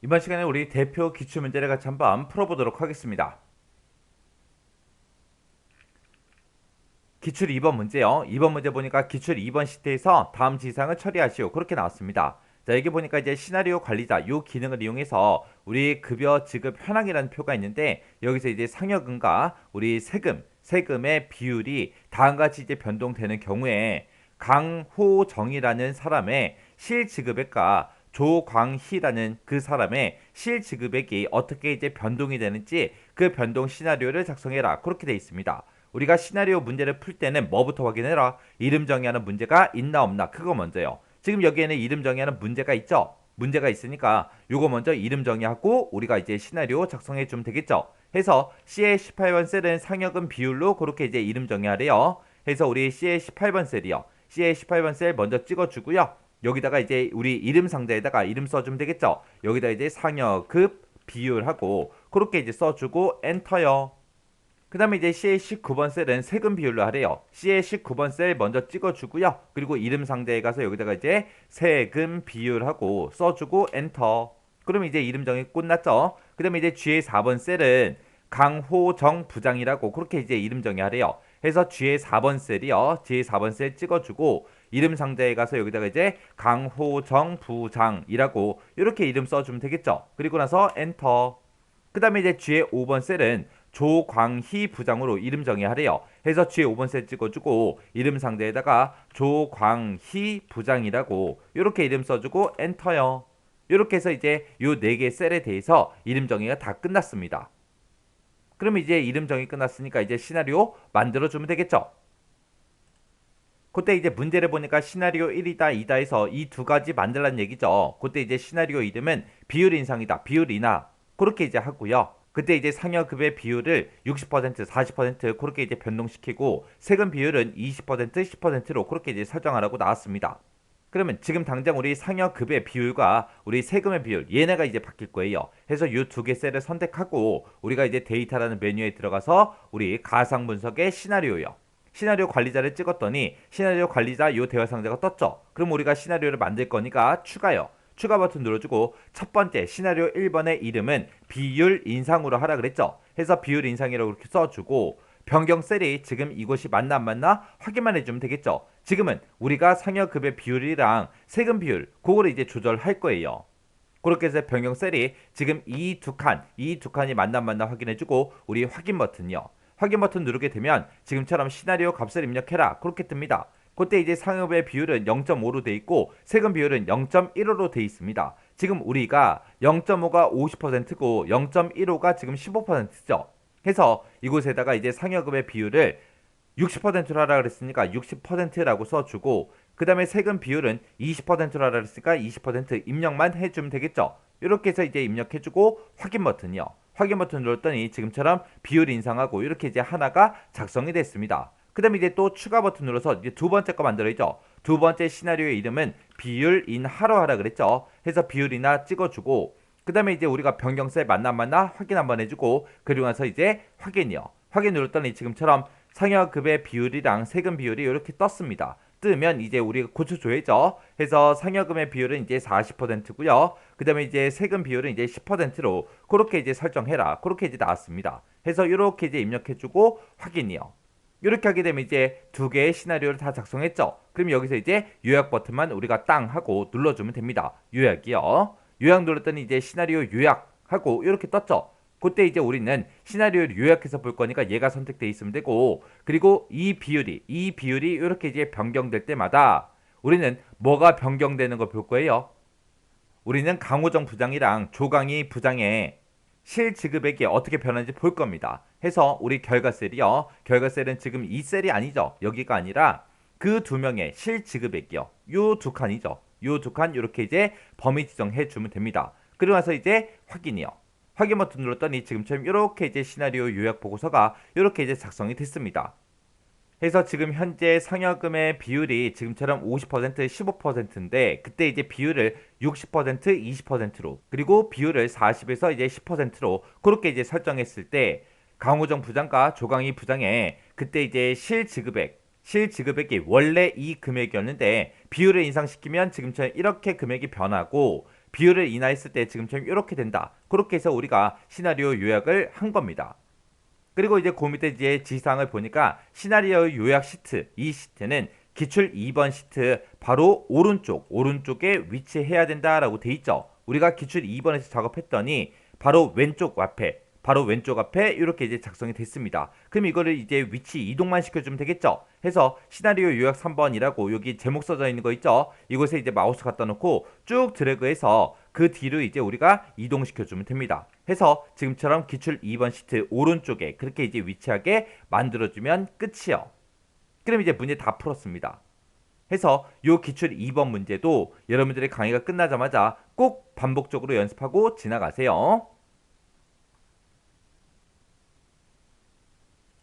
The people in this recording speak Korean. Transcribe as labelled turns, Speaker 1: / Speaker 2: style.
Speaker 1: 이번 시간에 우리 대표 기출문제를 같이 한번 풀어보도록 하겠습니다. 기출 2번 문제요. 2번 문제 보니까 기출 2번 시트에서 다음 지상을 처리하시오. 그렇게 나왔습니다. 자, 여기 보니까 이제 시나리오 관리자 요 기능을 이용해서 우리 급여 지급 현황이라는 표가 있는데 여기서 이제 상여금과 우리 세금의 비율이 다음과 같이 이제 변동되는 경우에 강호정이라는 사람의 실지급액과 조광희라는 그 사람의 실지급액이 어떻게 이제 변동이 되는지 그 변동 시나리오를 작성해라. 그렇게 되어 있습니다. 우리가 시나리오 문제를 풀 때는 뭐부터 확인해라? 이름 정의하는 문제가 있나 없나? 그거 먼저요. 지금 여기에는 이름 정의하는 문제가 있죠? 문제가 있으니까 요거 먼저 이름 정의하고 우리가 이제 시나리오 작성해 주면 되겠죠? 해서 C의 18번 셀은 상여금 비율로 그렇게 이제 이름 정의하래요. 해서 우리 C의 18번 셀이요. C의 18번 셀 먼저 찍어주고요. 여기다가 이제 우리 이름 상자에다가 이름 써주면 되겠죠? 여기다 이제 상여급 비율하고 그렇게 이제 써주고 엔터요. 그 다음에 이제 C의 19번 셀은 세금 비율로 하래요. C의 19번 셀 먼저 찍어주고요. 그리고 이름 상자에 가서 여기다가 이제 세금 비율하고 써주고 엔터. 그러면 이제 이름 정의 끝났죠. 그 다음에 이제 G의 4번 셀은 강호정 부장이라고 그렇게 이제 이름 정의하래요. 해서 G의 4번 셀이요. G의 4번 셀 찍어주고 이름 상자에 가서 여기다가 이제 강호정 부장이라고 이렇게 이름 써주면 되겠죠. 그리고 나서 엔터. 그 다음에 이제 G의 5번 셀은 조광희 부장으로 이름 정의하래요. 해서 G의 5번 셀 찍어주고 이름 상대에다가 조광희 부장이라고 이렇게 이름 써주고 엔터요. 이렇게 해서 이제 요 4개 셀에 대해서 이름 정의가 다 끝났습니다. 그럼 이제 이름 정의 끝났으니까 이제 시나리오 만들어주면 되겠죠. 그때 이제 문제를 보니까 시나리오 1이다 2다 해서 이 두 가지 만들란 얘기죠. 그때 이제 시나리오 이름은 비율 인상이다. 비율 인하. 그렇게 이제 하고요. 그때 이제 상여급의 비율을 60%, 40% 그렇게 이제 변동시키고 세금 비율은 20%, 10%로 그렇게 이제 설정하라고 나왔습니다. 그러면 지금 당장 우리 상여급의 비율과 우리 세금의 비율 얘네가 이제 바뀔 거예요. 해서 이 두 개 셀을 선택하고 우리가 이제 데이터라는 메뉴에 들어가서 우리 가상 분석의 시나리오요. 시나리오 관리자를 찍었더니 시나리오 관리자 요 대화 상자가 떴죠. 그럼 우리가 시나리오를 만들 거니까 추가요. 추가 버튼 눌러주고 첫 번째 시나리오 1번의 이름은 비율 인상으로 하라 그랬죠. 해서 비율 인상이라고 이렇게 써주고 변경 셀이 지금 이곳이 맞나 안 맞나 확인만 해주면 되겠죠. 지금은 우리가 상여급의 비율이랑 세금 비율 그거를 이제 조절할 거예요. 그렇게 해서 변경 셀이 지금 이 두 칸이 맞나 안 맞나 확인해주고 우리 확인 버튼이요. 확인 버튼 누르게 되면 지금처럼 시나리오 값을 입력해라 그렇게 뜹니다. 그때 이제 상여의 비율은 0.5로 돼 있고 세금 비율은 0.15로 돼 있습니다. 지금 우리가 0.5가 50%고 0.15가 지금 15%죠. 해서 이곳에다가 이제 상여금의 비율을 60%로 하라 그랬으니까 60%라고 써주고 그 다음에 세금 비율은 20%로 하라 그랬으니까 20% 입력만 해주면 되겠죠. 이렇게 해서 이제 입력해주고 확인 버튼이요. 확인 버튼 눌렀더니 지금처럼 비율 인상하고 이렇게 이제 하나가 작성이 됐습니다. 그 다음에 이제 또 추가 버튼 눌러서 이제 두 번째 거 만들어야죠. 두 번째 시나리오의 이름은 비율 인하로 하라 그랬죠. 해서 비율 인하 찍어주고 그 다음에 이제 우리가 변경세 맞나 안 맞나 확인 한번 해주고 그리고 나서 이제 확인이요. 확인 눌렀더니 지금처럼 상여급의 비율이랑 세금 비율이 이렇게 떴습니다. 뜨면 이제 우리가 고쳐줘야죠. 해서 상여금의 비율은 이제 40%고요. 그 다음에 이제 세금 비율은 이제 10%로 그렇게 이제 설정해라. 그렇게 이제 나왔습니다. 해서 이렇게 이제 입력해주고 확인이요. 이렇게 하게 되면 이제 두 개의 시나리오를 다 작성했죠. 그럼 여기서 이제 요약 버튼만 우리가 땅 하고 눌러주면 됩니다. 요약이요. 요약 눌렀더니 이제 시나리오 요약하고 이렇게 떴죠. 그때 이제 우리는 시나리오를 요약해서 볼 거니까 얘가 선택돼 있으면 되고 그리고 이 비율이 이렇게 이제 변경될 때마다 우리는 뭐가 변경되는 거 볼 거예요. 우리는 강호정 부장이랑 조강희 부장의 실지급액이 어떻게 변하는지 볼 겁니다. 해서 우리 결과셀이요. 결과셀은 지금 이 셀이 아니죠. 여기가 아니라 그 두 명의 실지급액이요. 요 두 칸이죠. 요 두 칸 이렇게 이제 범위 지정해 주면 됩니다. 그리고 나서 이제 확인이요. 확인 버튼 눌렀더니 지금처럼 이렇게 이제 시나리오 요약 보고서가 이렇게 이제 작성이 됐습니다. 해서 지금 현재 상여금의 비율이 지금처럼 50%, 15%인데 그때 이제 비율을 60%, 20%로 그리고 비율을 40에서 이제 10%로 그렇게 이제 설정했을 때 강호정 부장과 조강희 부장의 그때 이제 실지급액이 원래 이 금액이었는데 비율을 인상시키면 지금처럼 이렇게 금액이 변하고 비율을 인하했을 때 지금처럼 이렇게 된다. 그렇게 해서 우리가 시나리오 요약을 한 겁니다. 그리고 이제 그 밑에 이제 지시사항을 보니까 시나리오 요약 시트, 이 시트는 기출 2번 시트 바로 오른쪽에 위치해야 된다라고 돼 있죠. 우리가 기출 2번에서 작업했더니 바로 왼쪽 앞에 이렇게 이제 작성이 됐습니다. 그럼 이거를 이제 위치 이동만 시켜주면 되겠죠. 해서 시나리오 요약 3번이라고 여기 제목 써져 있는 거 있죠. 이곳에 이제 마우스 갖다 놓고 쭉 드래그해서 그 뒤로 이제 우리가 이동시켜주면 됩니다. 해서 지금처럼 기출 2번 시트 오른쪽에 그렇게 이제 위치하게 만들어주면 끝이요. 그럼 이제 문제 다 풀었습니다. 해서 요 기출 2번 문제도 여러분들의 강의가 끝나자마자 꼭 반복적으로 연습하고 지나가세요.